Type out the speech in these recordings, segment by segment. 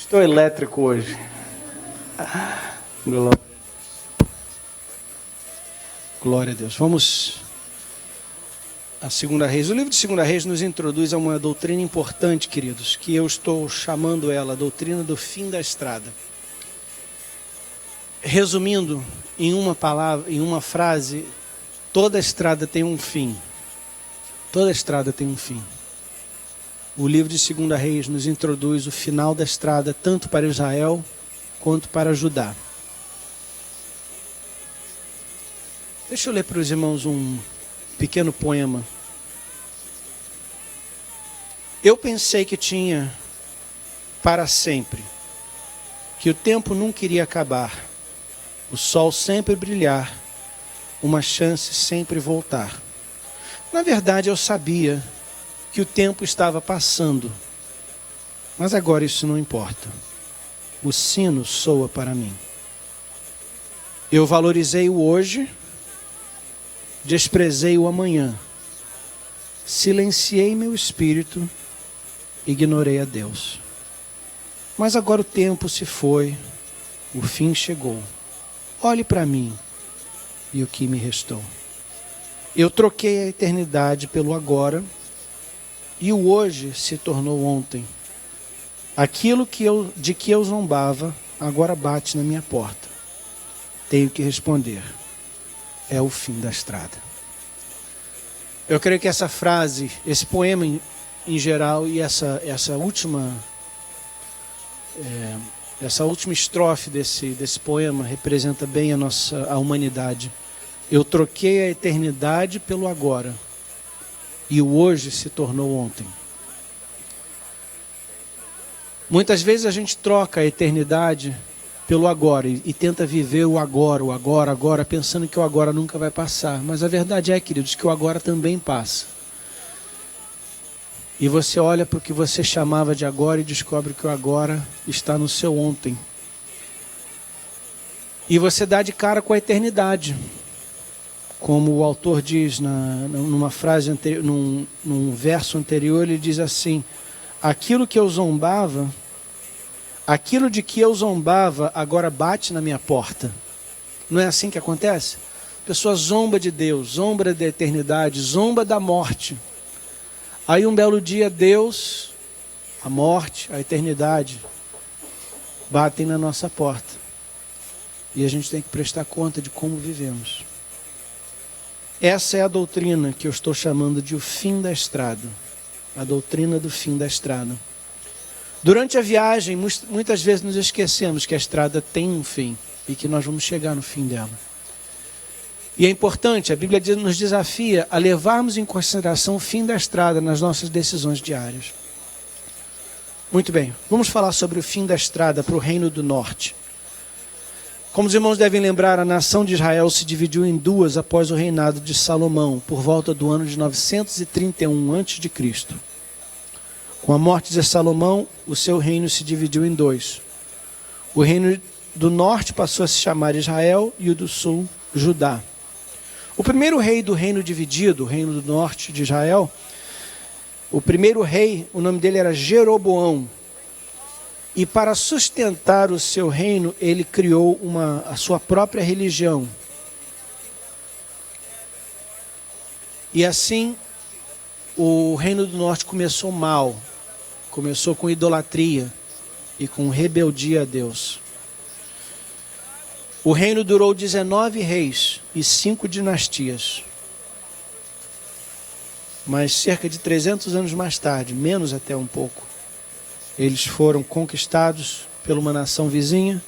Estou elétrico hoje. Glória a Deus. Vamos a 2 Reis. O livro de 2 Reis nos introduz a uma doutrina importante, queridos, que eu estou chamando ela a doutrina do fim da estrada. Resumindo em uma palavra, em uma frase, toda estrada tem um fim. Toda estrada tem um fim. O livro de 2 Reis nos introduz o final da estrada, tanto para Israel quanto para Judá. Deixa eu ler para os irmãos um pequeno poema. Eu pensei que tinha para sempre, que o tempo nunca iria acabar, o sol sempre brilhar, uma chance sempre voltar. Na verdade, eu sabia que o tempo estava passando, mas agora isso não importa. O sino soa para mim. Eu valorizei o hoje, desprezei o amanhã, silenciei meu espírito, ignorei a Deus. Mas agora o tempo se foi, o fim chegou. Olhe para mim e o que me restou. Eu troquei a eternidade pelo agora, e o hoje se tornou ontem. Aquilo de que eu zombava, agora bate na minha porta. Tenho que responder. É o fim da estrada. Eu creio que essa frase, esse poema em geral e essa última estrofe desse poema representa bem a humanidade. Eu troquei a eternidade pelo agora, e o hoje se tornou ontem. Muitas vezes a gente troca a eternidade pelo agora e tenta viver o agora, pensando que o agora nunca vai passar. Mas a verdade é, queridos, que o agora também passa. E você olha para o que você chamava de agora e descobre que o agora está no seu ontem. E você dá de cara com a eternidade. Como o autor diz numa frase anterior, num verso anterior, ele diz assim: aquilo de que eu zombava agora bate na minha porta. Não é assim que acontece? A pessoa zomba de Deus, zomba da eternidade, zomba da morte. Aí um belo dia Deus, a morte, a eternidade batem na nossa porta. E a gente tem que prestar conta de como vivemos. Essa é a doutrina que eu estou chamando de o fim da estrada. A doutrina do fim da estrada. Durante a viagem, muitas vezes nos esquecemos que a estrada tem um fim e que nós vamos chegar no fim dela. E é importante, a Bíblia nos desafia a levarmos em consideração o fim da estrada nas nossas decisões diárias. Muito bem, vamos falar sobre o fim da estrada para o Reino do Norte. Como os irmãos devem lembrar, a nação de Israel se dividiu em duas após o reinado de Salomão, por volta do ano de 931 a.C. Com a morte de Salomão, o seu reino se dividiu em dois. O reino do norte passou a se chamar Israel e o do sul, Judá. O primeiro rei do reino dividido, o reino do norte de Israel, o primeiro rei, o nome dele era Jeroboão. E para sustentar o seu reino, ele criou a sua própria religião. E assim, o reino do norte começou mal. Começou com idolatria e com rebeldia a Deus. O reino durou 19 reis e 5 dinastias. Mas cerca de 300 anos mais tarde, menos até um pouco, eles foram conquistados por uma nação vizinha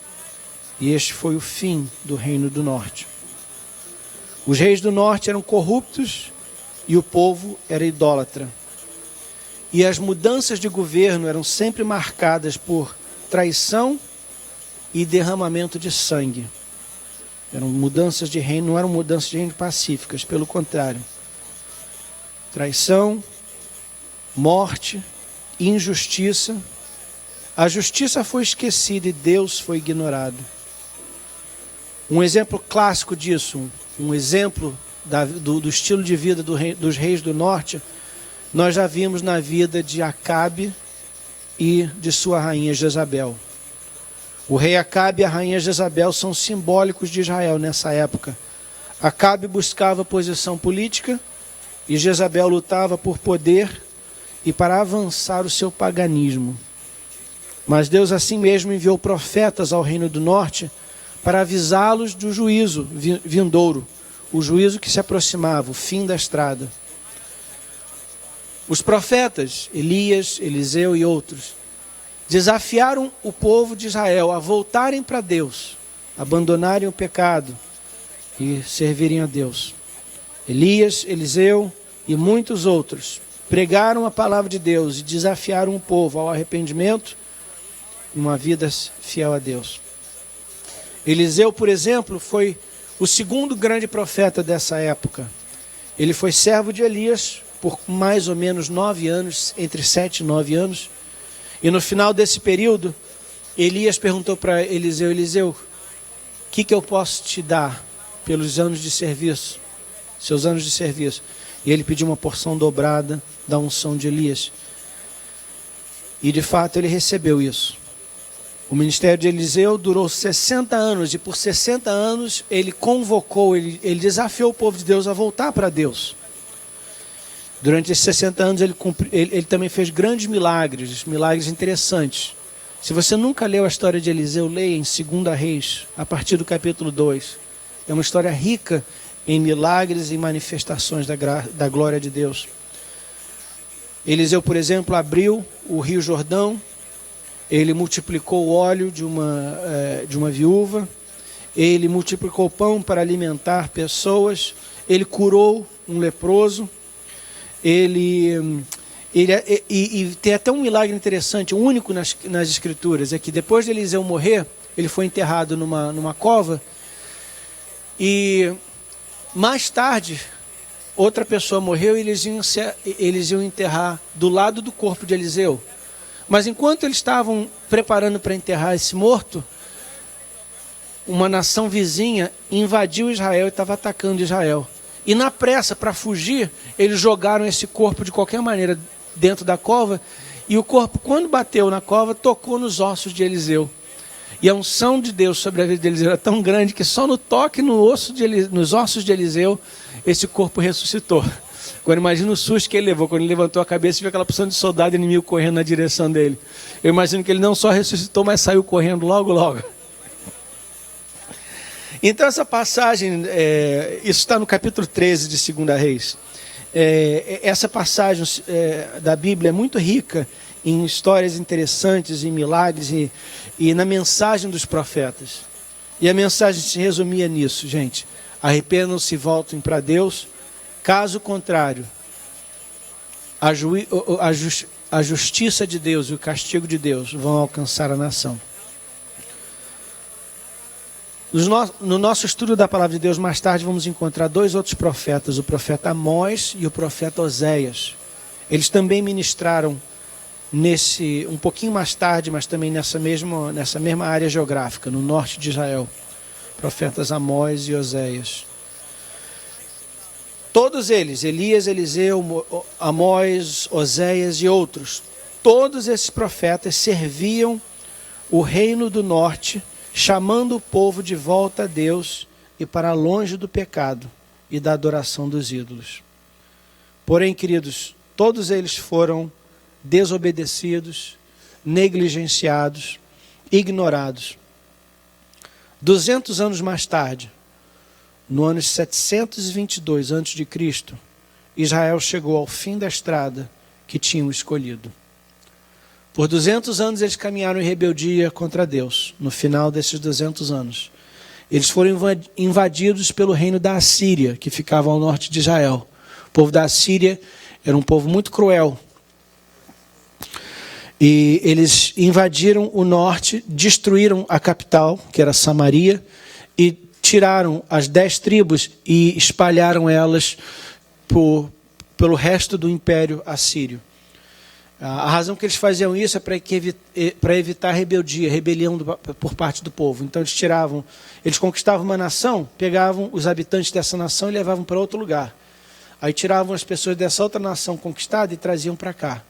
e este foi o fim do reino do norte. Os reis do norte eram corruptos e o povo era idólatra. E as mudanças de governo eram sempre marcadas por traição e derramamento de sangue. Eram mudanças de reino, não eram mudanças de reino pacíficas, pelo contrário. Traição, morte, injustiça. A justiça foi esquecida e Deus foi ignorado. Um exemplo clássico disso, um exemplo do estilo de vida dos reis do norte, nós já vimos na vida de Acabe e de sua rainha Jezabel. O rei Acabe e a rainha Jezabel são simbólicos de Israel nessa época. Acabe buscava posição política e Jezabel lutava por poder e para avançar o seu paganismo. Mas Deus assim mesmo enviou profetas ao reino do norte para avisá-los do juízo vindouro, o juízo que se aproximava, o fim da estrada. Os profetas, Elias, Eliseu e outros, desafiaram o povo de Israel a voltarem para Deus, abandonarem o pecado e servirem a Deus. Elias, Eliseu e muitos outros pregaram a palavra de Deus e desafiaram o povo ao arrependimento e uma vida fiel a Deus. Eliseu, por exemplo, foi o segundo grande profeta dessa época. Ele foi servo de Elias por mais ou menos 9 anos, entre 7 e 9 anos. E no final desse período, Elias perguntou para Eliseu: Eliseu, o que eu posso te dar pelos anos de serviço, seus anos de serviço? E ele pediu uma porção dobrada da unção de Elias. E de fato ele recebeu isso. O ministério de Eliseu durou 60 anos, e por 60 anos ele convocou, ele desafiou o povo de Deus a voltar para Deus. Durante esses 60 anos ele também fez grandes milagres interessantes. Se você nunca leu a história de Eliseu, leia em 2 Reis, a partir do capítulo 2. É uma história rica em milagres e manifestações da glória de Deus. Eliseu, por exemplo, abriu o rio Jordão, ele multiplicou o óleo de uma viúva, ele multiplicou pão para alimentar pessoas, ele curou um leproso, e tem até um milagre interessante, único nas Escrituras, é que depois de Eliseu morrer, ele foi enterrado numa cova, e mais tarde outra pessoa morreu e eles iam enterrar do lado do corpo de Eliseu. Mas enquanto eles estavam preparando para enterrar esse morto, uma nação vizinha invadiu Israel e estava atacando Israel. E na pressa, para fugir, eles jogaram esse corpo de qualquer maneira dentro da cova, e o corpo, quando bateu na cova, tocou nos ossos de Eliseu. E a unção de Deus sobre a vida de Eliseu era tão grande que só no toque nos ossos de Eliseu, esse corpo ressuscitou. Agora imagina o susto que ele levou, quando ele levantou a cabeça e viu aquela porção de soldado inimigo correndo na direção dele. Eu imagino que ele não só ressuscitou, mas saiu correndo logo. Então essa passagem, isso está no capítulo 13 de 2 Reis. Essa passagem da Bíblia é muito rica em histórias interessantes, em milagres e na mensagem dos profetas. E a mensagem se resumia nisso, gente. Arrependam-se e voltem para Deus. Caso contrário, a justiça de Deus e o castigo de Deus vão alcançar a nação. No nosso estudo da palavra de Deus, mais tarde vamos encontrar 2 outros profetas, o profeta Amós e o profeta Oséias. Eles também ministraram um pouquinho mais tarde, mas também nessa mesma área geográfica, no norte de Israel. Profetas Amós e Oséias. Todos eles, Elias, Eliseu, Amós, Oséias e outros, todos esses profetas serviam o reino do norte, chamando o povo de volta a Deus e para longe do pecado e da adoração dos ídolos. Porém, queridos, todos eles foram desobedecidos, negligenciados, ignorados. 200 anos mais tarde, no ano 722 a.C., Israel chegou ao fim da estrada que tinham escolhido. Por 200 anos eles caminharam em rebeldia contra Deus. No final desses 200 anos, eles foram invadidos pelo reino da Assíria, que ficava ao norte de Israel. O povo da Assíria era um povo muito cruel. E eles invadiram o norte, destruíram a capital, que era Samaria, e tiraram as 10 tribos e espalharam elas pelo resto do império assírio. A razão que eles faziam isso é para evitar rebelião por parte do povo. Então eles conquistavam uma nação, pegavam os habitantes dessa nação e levavam para outro lugar. Aí tiravam as pessoas dessa outra nação conquistada e traziam para cá.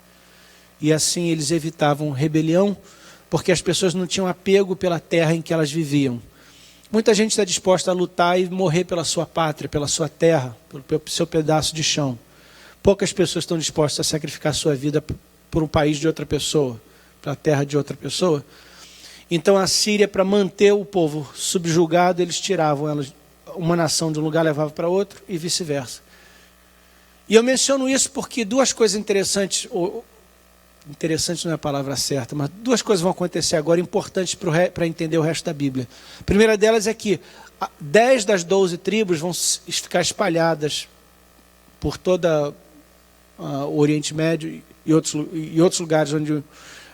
e assim eles evitavam rebelião, porque as pessoas não tinham apego pela terra em que elas viviam. Muita gente está disposta a lutar e morrer pela sua pátria, pela sua terra, pelo seu pedaço de chão. Poucas pessoas estão dispostas a sacrificar sua vida por um país de outra pessoa, para a terra de outra pessoa. Então a Síria, para manter o povo subjugado, eles tiravam elas, uma nação de um lugar levava para outro e vice-versa. E eu menciono isso porque duas coisas interessantes, interessante não é a palavra certa, mas duas coisas vão acontecer agora importantes para entender o resto da Bíblia. A primeira delas é que 10 das 12 tribos vão ficar espalhadas por toda o Oriente Médio e outros lugares onde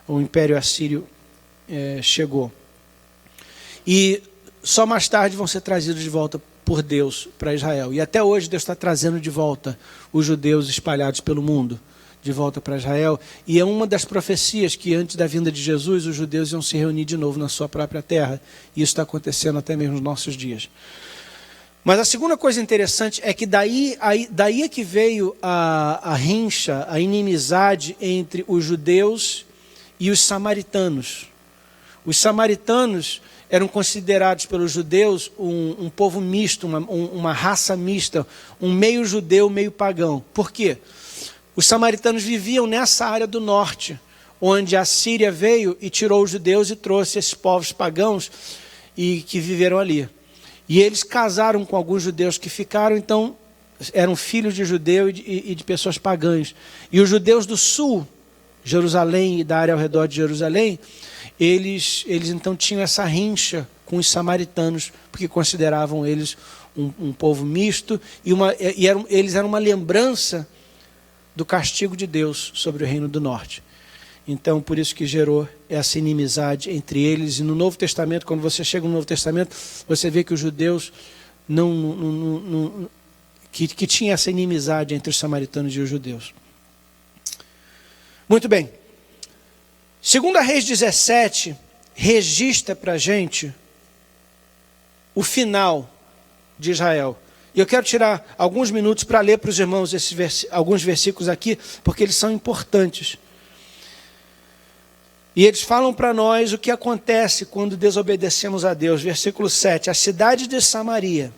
o Império Assírio chegou. E só mais tarde vão ser trazidos de volta por Deus para Israel. E até hoje Deus está trazendo de volta os judeus espalhados pelo mundo, de volta para Israel. E é uma das profecias que antes da vinda de Jesus, os judeus iam se reunir de novo na sua própria terra. E isso está acontecendo até mesmo nos nossos dias. Mas a segunda coisa interessante é que daí é que veio a rincha, a inimizade entre os judeus e os samaritanos. Os samaritanos eram considerados pelos judeus um povo misto, uma raça mista, um meio judeu, meio pagão. Por quê? Os samaritanos viviam nessa área do norte, onde a Síria veio e tirou os judeus e trouxe esses povos pagãos e que viveram ali. E eles casaram com alguns judeus que ficaram, então eram filhos de judeu e de pessoas pagãs. E os judeus do sul, Jerusalém e da área ao redor de Jerusalém, eles então tinham essa rincha com os samaritanos, porque consideravam eles um povo misto, eles eram uma lembrança do castigo de Deus sobre o reino do norte. Então, por isso que gerou essa inimizade entre eles. E no Novo Testamento, quando você chega no Novo Testamento, você vê que os judeus que tinha essa inimizade entre os samaritanos e os judeus. Muito bem. 2 Reis 17 registra para a gente o final de Israel. E eu quero tirar alguns minutos para ler para os irmãos alguns versículos aqui, porque eles são importantes. E eles falam para nós o que acontece quando desobedecemos a Deus. Versículo 7. A cidade de Samaria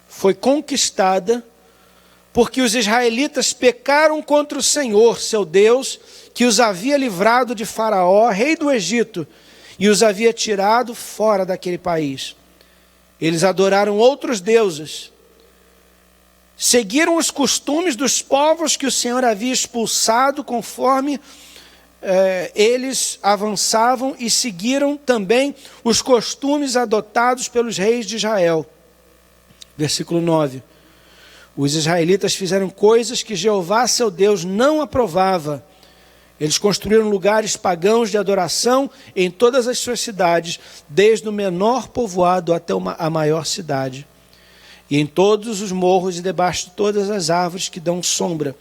foi conquistada porque os israelitas pecaram contra o Senhor, seu Deus, que os havia livrado de Faraó, rei do Egito, e os havia tirado fora daquele país. Eles adoraram outros deuses, seguiram os costumes dos povos que o Senhor havia expulsado conforme eles avançavam, e seguiram também os costumes adotados pelos reis de Israel. Versículo 9. Os israelitas fizeram coisas que Jeová, seu Deus, não aprovava. Eles construíram lugares pagãos de adoração em todas as suas cidades, desde o menor povoado até a maior cidade. E em todos os morros e debaixo de todas as árvores que dão sombra,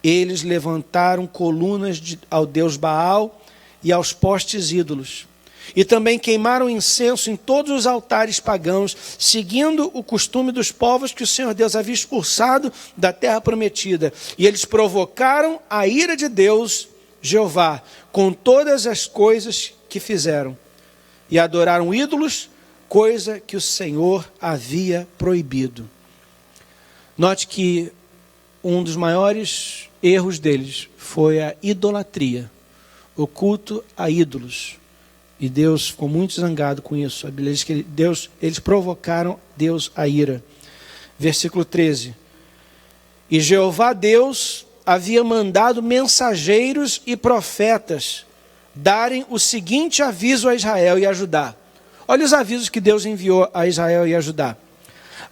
eles levantaram colunas ao deus Baal e aos postes ídolos. E também queimaram incenso em todos os altares pagãos, seguindo o costume dos povos que o Senhor Deus havia expulsado da terra prometida. E eles provocaram a ira de Deus, Jeová, com todas as coisas que fizeram. E adoraram ídolos, coisa que o Senhor havia proibido. Note que um dos maiores erros deles foi a idolatria, o culto a ídolos. E Deus ficou muito zangado com isso. A Bíblia diz que eles provocaram Deus a ira. Versículo 13. E Jeová Deus havia mandado mensageiros e profetas darem o seguinte aviso a Israel e a Judá. Olha os avisos que Deus enviou a Israel e a Judá.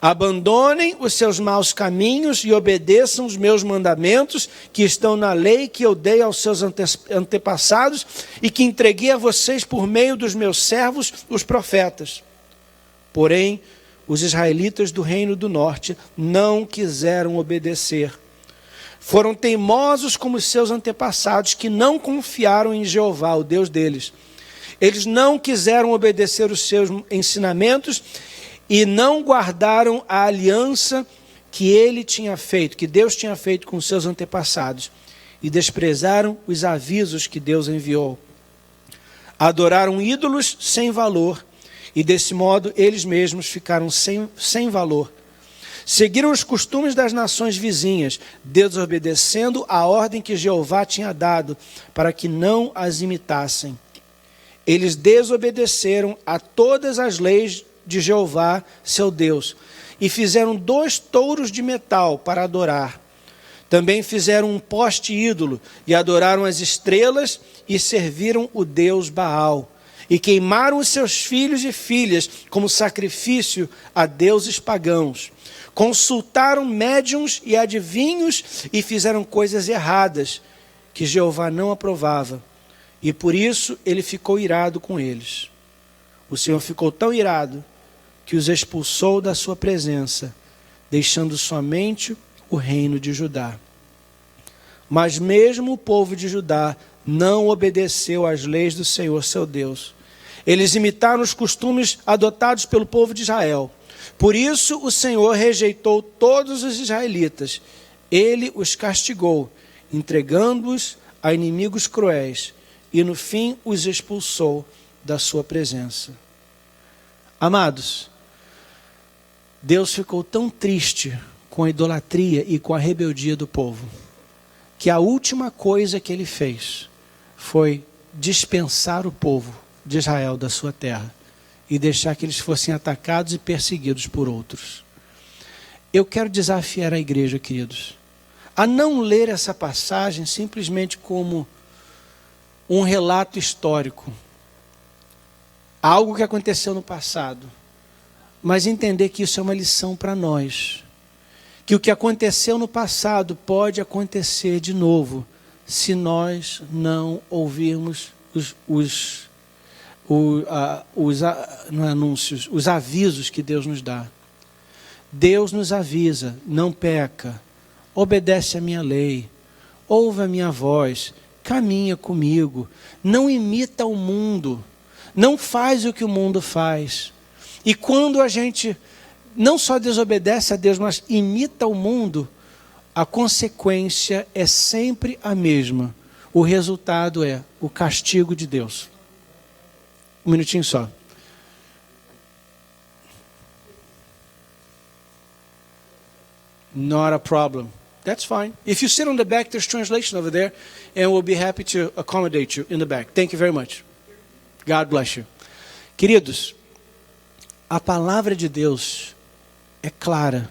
Abandonem os seus maus caminhos e obedeçam os meus mandamentos que estão na lei que eu dei aos seus antepassados e que entreguei a vocês por meio dos meus servos, os profetas. Porém, os israelitas do reino do norte não quiseram obedecer. Foram teimosos como os seus antepassados, que não confiaram em Jeová, o Deus deles. Eles não quiseram obedecer os seus ensinamentos e não guardaram a aliança que ele tinha feito, que Deus tinha feito com seus antepassados. e desprezaram os avisos que Deus enviou. Adoraram ídolos sem valor, e desse modo eles mesmos ficaram sem valor. Seguiram os costumes das nações vizinhas, desobedecendo a ordem que Jeová tinha dado, para que não as imitassem. Eles desobedeceram a todas as leis de Jeová, seu Deus, e fizeram 2 touros de metal para adorar. Também fizeram um poste ídolo, e adoraram as estrelas, e serviram o deus Baal. E queimaram os seus filhos e filhas como sacrifício a deuses pagãos. Consultaram médiuns e adivinhos e fizeram coisas erradas que Jeová não aprovava. E por isso ele ficou irado com eles. O Senhor ficou tão irado que os expulsou da sua presença, deixando somente o reino de Judá. Mas mesmo o povo de Judá não obedeceu às leis do Senhor, seu Deus. Eles imitaram os costumes adotados pelo povo de Israel. Por isso o Senhor rejeitou todos os israelitas. Ele os castigou, entregando-os a inimigos cruéis, e no fim os expulsou da sua presença. Amados, Deus ficou tão triste com a idolatria e com a rebeldia do povo, que a última coisa que ele fez foi dispensar o povo de Israel da sua terra e deixar que eles fossem atacados e perseguidos por outros. Eu quero desafiar a igreja, queridos, a não ler essa passagem simplesmente como um relato histórico, algo que aconteceu no passado, mas entender que isso é uma lição para nós, que o que aconteceu no passado pode acontecer de novo, se nós não ouvirmos os anúncios, os avisos que Deus nos dá. Deus nos avisa: não peca, obedece a minha lei, ouve a minha voz, caminha comigo, não imita o mundo, não faz o que o mundo faz. E quando a gente não só desobedece a Deus, mas imita o mundo, a consequência é sempre a mesma. O resultado é o castigo de Deus. Um minutinho só. Not a problem. That's fine. If you sit on the back, there's translation over there, and we'll be happy to accommodate you in the back. Thank you very much. God bless you. Queridos, a palavra de Deus é clara.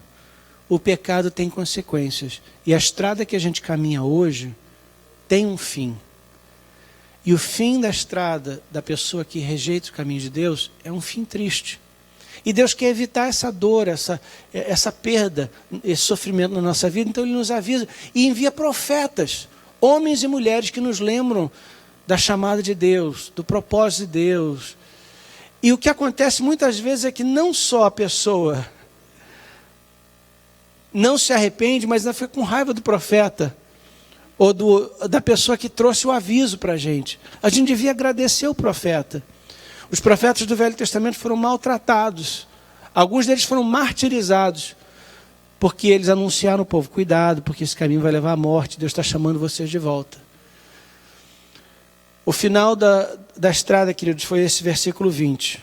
O pecado tem consequências. E a estrada que a gente caminha hoje tem um fim. E o fim da estrada da pessoa que rejeita o caminho de Deus é um fim triste. E Deus quer evitar essa dor, essa perda, esse sofrimento na nossa vida. Então Ele nos avisa e envia profetas, homens e mulheres que nos lembram da chamada de Deus, do propósito de Deus. E o que acontece muitas vezes é que não só a pessoa não se arrepende, mas ainda fica com raiva do profeta ou da pessoa que trouxe o aviso para a gente. A gente devia agradecer o profeta. Os profetas do Velho Testamento foram maltratados. Alguns deles foram martirizados, porque eles anunciaram ao povo: cuidado, porque esse caminho vai levar à morte, Deus está chamando vocês de volta. O final da estrada, queridos, foi esse versículo 20.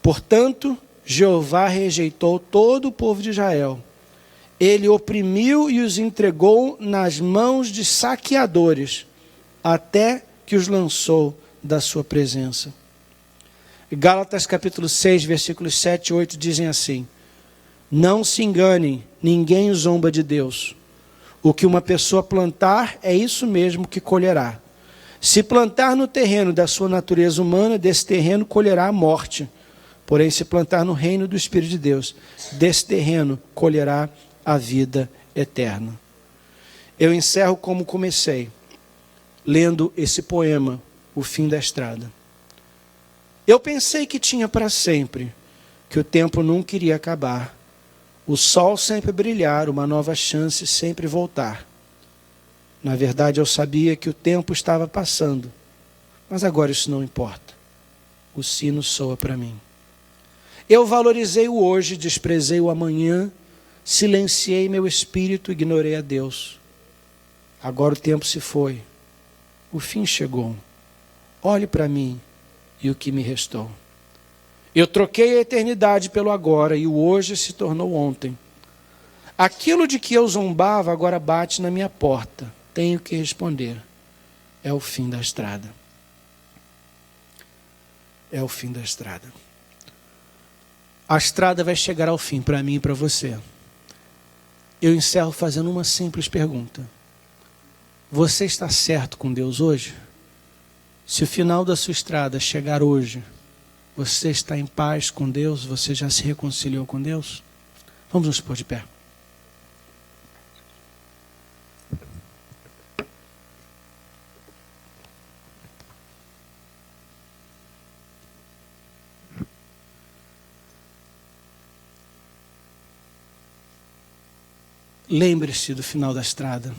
Portanto, Jeová rejeitou todo o povo de Israel. Ele oprimiu e os entregou nas mãos de saqueadores, até que os lançou da sua presença. Gálatas capítulo 6, versículos 7 e 8 dizem assim: não se enganem, ninguém zomba de Deus. O que uma pessoa plantar, é isso mesmo que colherá. Se plantar no terreno da sua natureza humana, desse terreno colherá a morte. Porém, se plantar no reino do Espírito de Deus, desse terreno colherá a vida eterna. Eu encerro como comecei, lendo esse poema, O Fim da Estrada. Eu pensei que tinha para sempre, que o tempo nunca iria acabar, o sol sempre brilhar, uma nova chance sempre voltar. Na verdade, eu sabia que o tempo estava passando, mas agora isso não importa. O sino soa para mim. Eu valorizei o hoje, desprezei o amanhã, silenciei meu espírito, ignorei a Deus. Agora o tempo se foi. O fim chegou. Olhe para mim e o que me restou. Eu troquei a eternidade pelo agora e o hoje se tornou ontem. Aquilo de que eu zombava agora bate na minha porta. Tenho que responder. É o fim da estrada. É o fim da estrada. A estrada vai chegar ao fim para mim e para você. Eu encerro fazendo uma simples pergunta. Você está certo com Deus hoje? Se o final da sua estrada chegar hoje, você está em paz com Deus? Você já se reconciliou com Deus? Vamos nos pôr de pé. Lembre-se do final da estrada.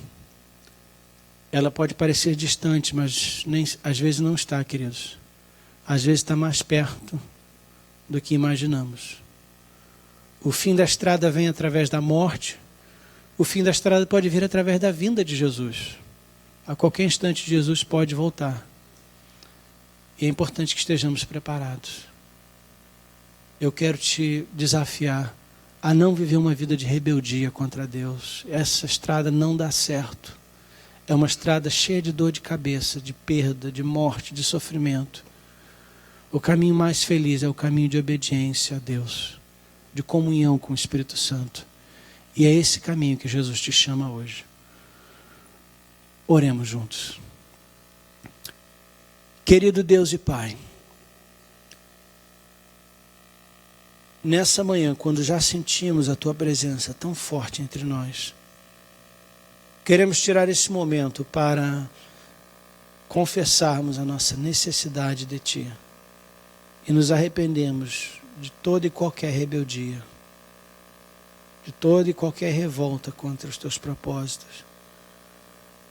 Ela pode parecer distante, mas às vezes não está, queridos. Às vezes está mais perto do que imaginamos. O fim da estrada vem através da morte. O fim da estrada pode vir através da vinda de Jesus. A qualquer instante Jesus pode voltar. E é importante que estejamos preparados. Eu quero te desafiar a não viver uma vida de rebeldia contra Deus. Essa estrada não dá certo. É uma estrada cheia de dor de cabeça, de perda, de morte, de sofrimento. O caminho mais feliz é o caminho de obediência a Deus, de comunhão com o Espírito Santo. E é esse caminho que Jesus te chama hoje. Oremos juntos. Querido Deus e Pai, nessa manhã, quando já sentimos a Tua presença tão forte entre nós, queremos tirar esse momento para confessarmos a nossa necessidade de Ti e nos arrependemos de toda e qualquer rebeldia, de toda e qualquer revolta contra os Teus propósitos,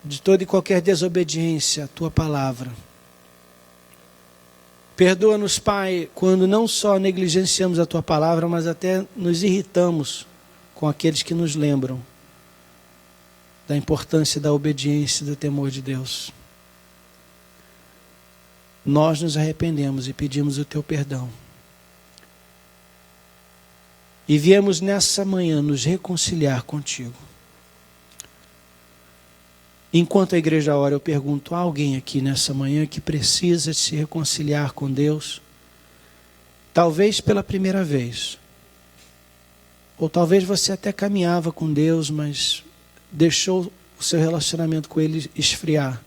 de toda e qualquer desobediência à Tua palavra. Perdoa-nos, Pai, quando não só negligenciamos a Tua palavra, mas até nos irritamos com aqueles que nos lembram da importância da obediência e do temor de Deus. Nós nos arrependemos e pedimos o Teu perdão. E viemos nessa manhã nos reconciliar contigo. Enquanto a igreja ora, eu pergunto a alguém aqui nessa manhã que precisa se reconciliar com Deus, talvez pela primeira vez, ou talvez você até caminhava com Deus, mas deixou o seu relacionamento com Ele esfriar.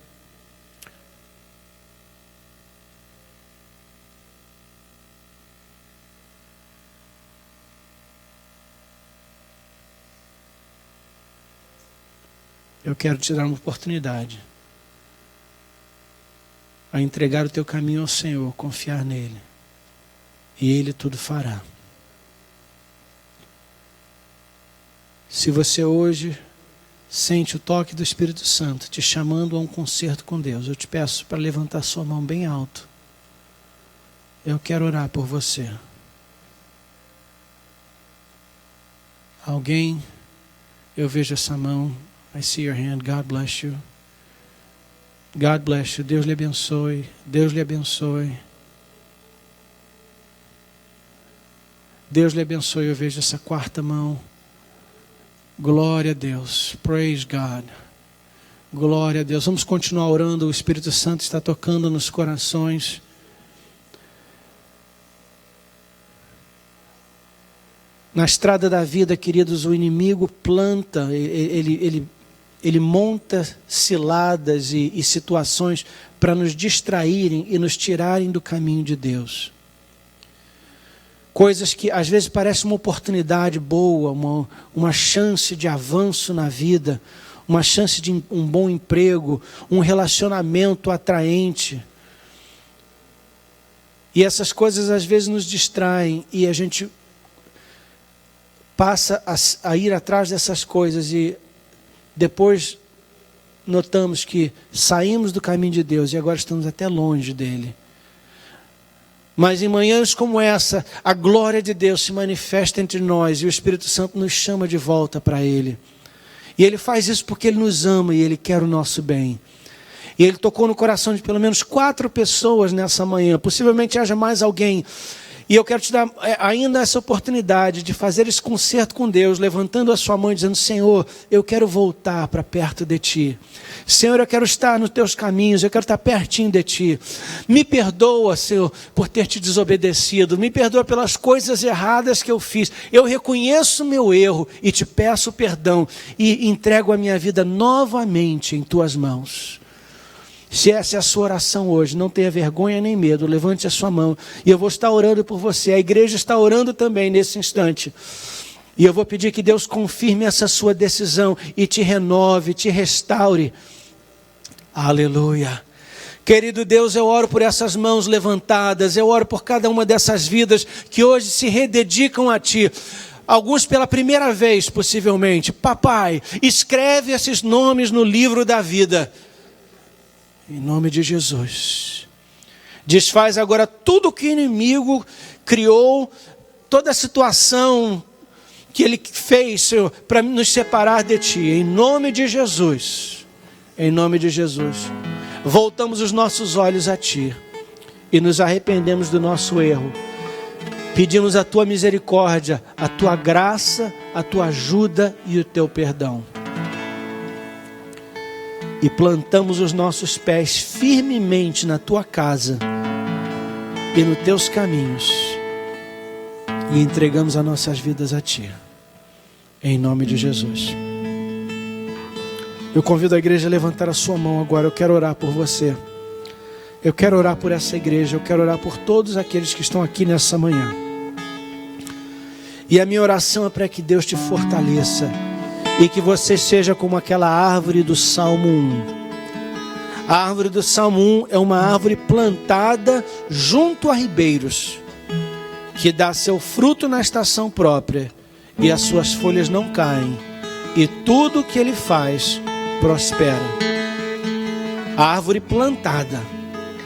Eu quero te dar uma oportunidade a entregar o teu caminho ao Senhor, confiar nele, e Ele tudo fará. Se você hoje sente o toque do Espírito Santo te chamando a um concerto com Deus, eu te peço para levantar sua mão bem alto. Eu quero orar por você. Alguém? Eu vejo essa mão. I see your hand. God bless you. God bless you. Deus lhe abençoe. Deus lhe abençoe. Deus lhe abençoe. Eu vejo essa quarta mão. Glória a Deus. Praise God. Glória a Deus. Vamos continuar orando. O Espírito Santo está tocando nos corações. Na estrada da vida, queridos, o inimigo planta, ele monta ciladas e situações para nos distraírem e nos tirarem do caminho de Deus. Coisas que às vezes parecem uma oportunidade boa, uma chance de avanço na vida, uma chance de um bom emprego, um relacionamento atraente. E essas coisas às vezes nos distraem e a gente passa a ir atrás dessas coisas e depois notamos que saímos do caminho de Deus e agora estamos até longe dele. Mas em manhãs como essa, a glória de Deus se manifesta entre nós e o Espírito Santo nos chama de volta para Ele. E Ele faz isso porque Ele nos ama e Ele quer o nosso bem. E Ele tocou no coração de pelo menos 4 pessoas nessa manhã. Possivelmente haja mais alguém. E eu quero te dar ainda essa oportunidade de fazer esse concerto com Deus, levantando a sua mão e dizendo: Senhor, eu quero voltar para perto de Ti. Senhor, eu quero estar nos Teus caminhos, eu quero estar pertinho de Ti. Me perdoa, Senhor, por ter Te desobedecido. Me perdoa pelas coisas erradas que eu fiz. Eu reconheço o meu erro e Te peço perdão. E entrego a minha vida novamente em Tuas mãos. Se essa é a sua oração hoje, não tenha vergonha nem medo, levante a sua mão e eu vou estar orando por você. A igreja está orando também nesse instante. E eu vou pedir que Deus confirme essa sua decisão e te renove, te restaure. Aleluia. Querido Deus, eu oro por essas mãos levantadas, eu oro por cada uma dessas vidas que hoje se rededicam a Ti. Alguns pela primeira vez, possivelmente. Papai, escreve esses nomes no livro da vida. Em nome de Jesus. Desfaz agora tudo que o inimigo criou, toda a situação que ele fez, Senhor, para nos separar de Ti. Em nome de Jesus. Em nome de Jesus. Voltamos os nossos olhos a Ti e nos arrependemos do nosso erro. Pedimos a Tua misericórdia, a Tua graça, a Tua ajuda e o Teu perdão. E plantamos os nossos pés firmemente na Tua casa e nos Teus caminhos. E entregamos as nossas vidas a Ti. Em nome de Jesus. Eu convido a igreja a levantar a sua mão agora. Eu quero orar por você. Eu quero orar por essa igreja. Eu quero orar por todos aqueles que estão aqui nessa manhã. E a minha oração é para que Deus te fortaleça. E que você seja como aquela árvore do Salmo 1. A árvore do Salmo 1 é uma árvore plantada junto a ribeiros, que dá seu fruto na estação própria, e as suas folhas não caem, e tudo que ele faz prospera. A árvore plantada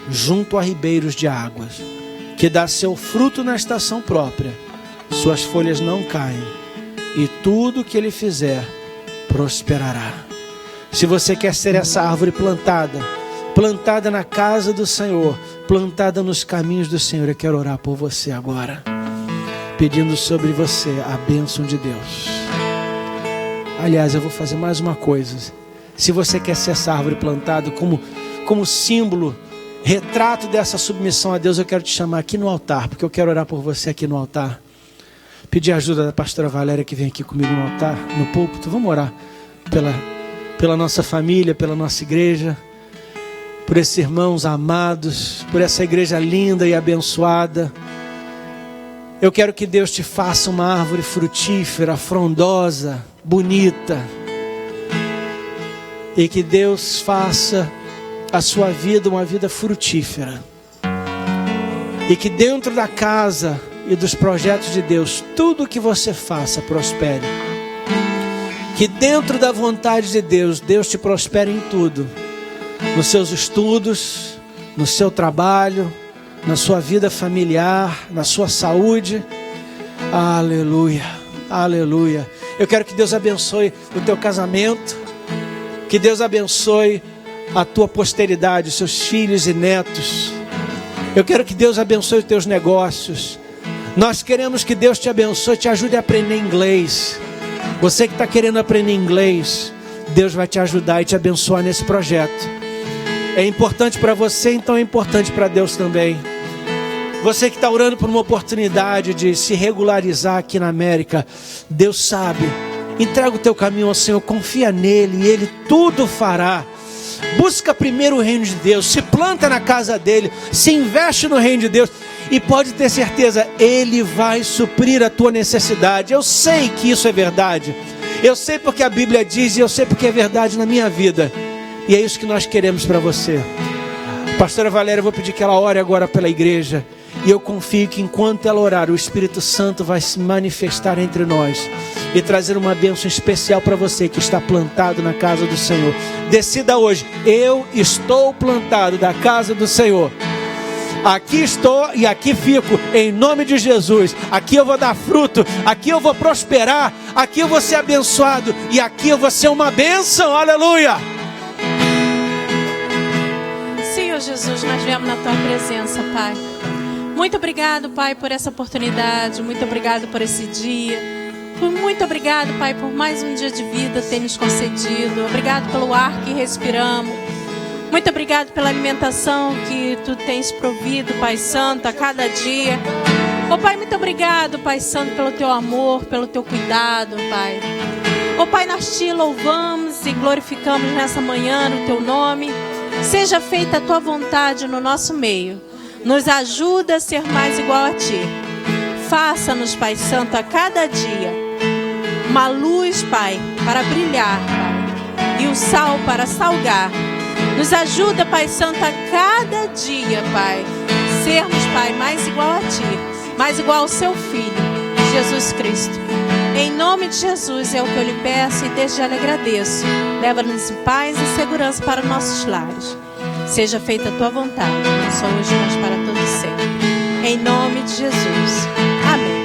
junto a ribeiros de águas, que dá seu fruto na estação própria, suas folhas não caem, e tudo que ele fizer prosperará. Se você quer ser essa árvore plantada na casa do Senhor, plantada nos caminhos do Senhor, eu quero orar por você agora, pedindo sobre você a bênção de Deus. Aliás, eu vou fazer mais uma coisa. Se você quer ser essa árvore plantada como símbolo, retrato dessa submissão a Deus, eu quero te chamar aqui no altar, porque eu quero orar por você aqui no altar. Pedir a ajuda da pastora Valéria, que vem aqui comigo no altar, no púlpito. Vamos orar pela nossa família, pela nossa igreja, por esses irmãos amados, por essa igreja linda e abençoada. Eu quero que Deus te faça uma árvore frutífera, frondosa, bonita. E que Deus faça a sua vida uma vida frutífera. E que dentro da casa e dos projetos de Deus, tudo que você faça prospere. Que dentro da vontade de Deus, Deus te prospere em tudo. Nos seus estudos, no seu trabalho, na sua vida familiar, na sua saúde. Aleluia, aleluia. Eu quero que Deus abençoe o teu casamento. Que Deus abençoe a tua posteridade, os seus filhos e netos. Eu quero que Deus abençoe os teus negócios. Nós queremos que Deus te abençoe, te ajude a aprender inglês. Você que está querendo aprender inglês, Deus vai te ajudar e te abençoar nesse projeto. É importante para você, então é importante para Deus também. Você que está orando por uma oportunidade de se regularizar aqui na América, Deus sabe. Entrega o teu caminho ao Senhor, confia nele e Ele tudo fará. Busca primeiro o reino de Deus, se planta na casa dele, se investe no reino de Deus e pode ter certeza, Ele vai suprir a tua necessidade. Eu sei que isso é verdade, eu sei porque a Bíblia diz e eu sei porque é verdade na minha vida. E é isso que nós queremos para você. Pastora Valéria, eu vou pedir que ela ore agora pela igreja. E eu confio que enquanto ela orar, o Espírito Santo vai se manifestar entre nós e trazer uma bênção especial para você que está plantado na casa do Senhor. Decida hoje, eu estou plantado na casa do Senhor. Aqui estou e aqui fico, em nome de Jesus. Aqui eu vou dar fruto, aqui eu vou prosperar, aqui eu vou ser abençoado e aqui eu vou ser uma bênção, aleluia. Senhor Jesus, nós viemos na Tua presença, Pai. Muito obrigado, Pai, por essa oportunidade, muito obrigado por esse dia. Muito obrigado, Pai, por mais um dia de vida ter nos concedido. Obrigado pelo ar que respiramos. Muito obrigado pela alimentação que Tu tens provido, Pai Santo, a cada dia. Oh, Pai, muito obrigado, Pai Santo, pelo Teu amor, pelo Teu cuidado, Pai. Oh, Pai, nós Te louvamos e glorificamos nessa manhã no Teu nome. Seja feita a Tua vontade no nosso meio. Nos ajuda a ser mais igual a Ti. Faça-nos, Pai Santo, a cada dia uma luz, Pai, para brilhar, Pai, e o sal para salgar. Nos ajuda, Pai Santo, a cada dia, Pai, sermos, Pai, mais igual a Ti, mais igual ao Seu Filho, Jesus Cristo. Em nome de Jesus é o que eu lhe peço e desde já lhe agradeço. Leva-nos em paz e segurança para nossos lares. Seja feita a Tua vontade, não só hoje, mas para todo sempre. Em nome de Jesus. Amém.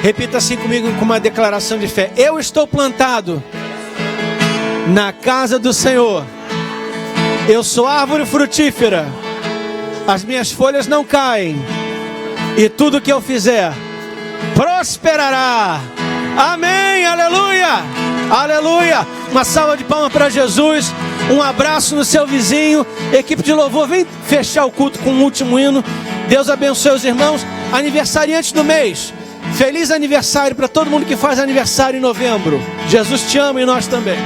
Repita assim comigo com uma declaração de fé. Eu estou plantado na casa do Senhor. Eu sou árvore frutífera. As minhas folhas não caem. E tudo que eu fizer prosperará. Amém, aleluia, aleluia. Uma salva de palmas para Jesus. Um abraço no seu vizinho. Equipe de louvor, vem fechar o culto com o último hino. Deus abençoe os irmãos. Aniversariantes do mês, feliz aniversário para todo mundo que faz aniversário em novembro. Jesus te ama e nós também.